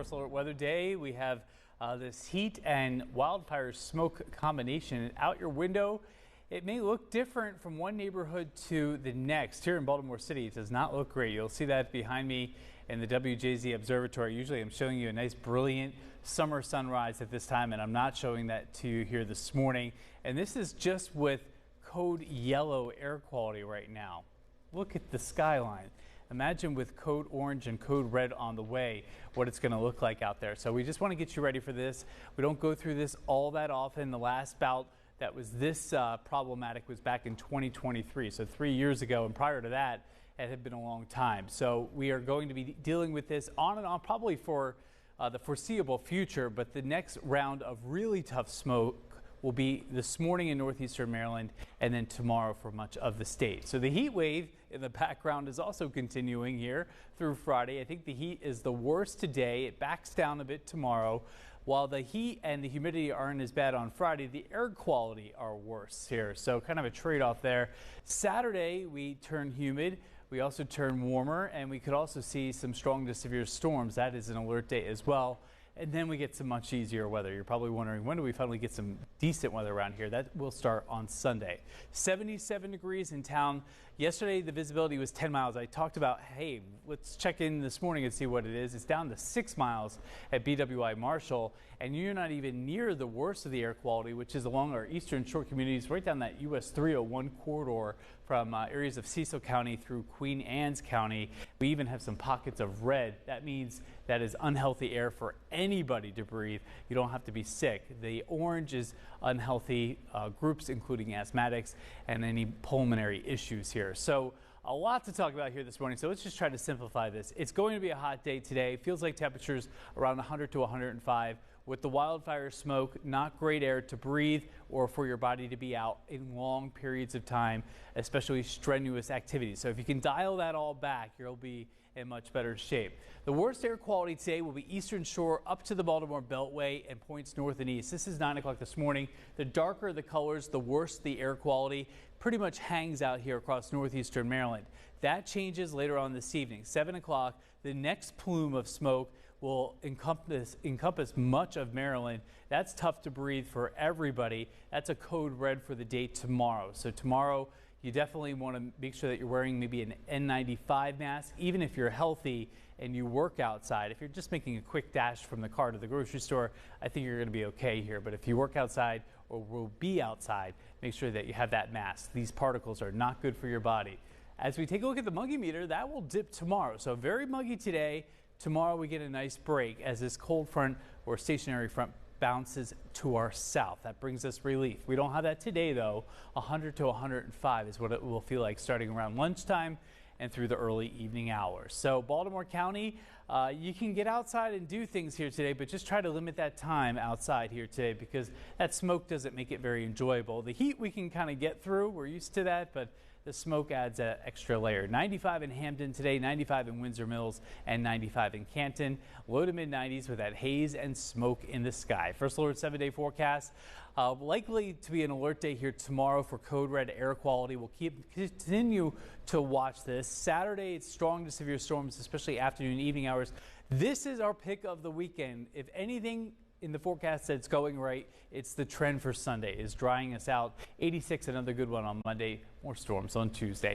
First Alert Weather Day. We have this heat and wildfire smoke combination out your window. It may look different from one neighborhood to the next. Here in Baltimore City, it does not look great. You'll see that behind me in the WJZ Observatory. Usually I'm showing you a nice brilliant summer sunrise at this time, and I'm not showing that to you here this morning. And this is just with code yellow air quality right now. Look at the skyline. Imagine with code orange and code red on the way what it's going to look like out there. So we just want to get you ready for this. We don't go through this all that often. The last bout that was this problematic was back in 2023, so 3 years ago, and prior to that it had been a long time. So we are going to be dealing with this on and on probably for the foreseeable future, but the next round of really tough smoke will be this morning in northeastern Maryland and then tomorrow for much of the state. So the heat wave in the background is also continuing here through Friday. I think the heat is the worst today. It backs down a bit tomorrow. While the heat and the humidity aren't as bad on Friday, the air quality are worse here. So kind of a trade-off there. Saturday, we turn humid. We also turn warmer, and we could also see some strong to severe storms. That is an alert day as well. And then we get some much easier weather. You're probably wondering, when do we finally get some decent weather around here? That will start on Sunday. 77 degrees in town. Yesterday, the visibility was 10 miles. I talked about, hey, let's check in this morning and see what it is. It's down to 6 miles at BWI Marshall, and you're not even near the worst of the air quality, which is along our eastern shore communities, right down that US 301 corridor from areas of Cecil County through Queen Anne's County. We even have some pockets of red. That means that is unhealthy air for anybody to breathe. You don't have to be sick. The orange is unhealthy groups, including asthmatics and any pulmonary issues here. So a lot to talk about here this morning. So let's just try to simplify this. It's going to be a hot day today. Feels like temperatures around 100 to 105. With the wildfire smoke, not great air to breathe or for your body to be out in long periods of time, especially strenuous activities. So if you can dial that all back, you'll be in much better shape. The worst air quality today will be eastern shore up to the Baltimore Beltway and points north and east. This is 9 o'clock this morning. The darker the colors, the worse the air quality. Pretty much hangs out here across northeastern Maryland. That changes later on this evening. 7 o'clock, the next plume of smoke will encompass much of Maryland. That's tough to breathe for everybody. That's a code red for the day tomorrow. So tomorrow, you definitely want to make sure that you're wearing maybe an N95 mask, even if you're healthy and you work outside. If you're just making a quick dash from the car to the grocery store, I think you're going to be okay here. But if you work outside or will be outside, make sure that you have that mask. These particles are not good for your body. As we take a look at the muggy meter, that will dip tomorrow. So very muggy today. Tomorrow we get a nice break as this cold front or stationary front bounces to our south. That brings us relief. We don't have that today though. 100 to 105 is what it will feel like starting around lunchtime and through the early evening hours. So Baltimore County, you can get outside and do things here today, but just try to limit that time outside here today because that smoke doesn't make it very enjoyable. The heat we can kind of get through. We're used to that, but the smoke adds an extra layer. 95 in Hampden today, 95 in Windsor Mills, and 95 in Canton. Low to mid 90s with that haze and smoke in the sky. First Alert 7-day forecast. Likely to be an alert day here tomorrow for code red air quality. We'll continue to watch this. Saturday, it's strong to severe storms, especially afternoon, evening hours. This is our pick of the weekend. If anything in the forecast that's going right, it's the trend for Sunday is drying us out. 86, another good one on Monday. More storms on Tuesday.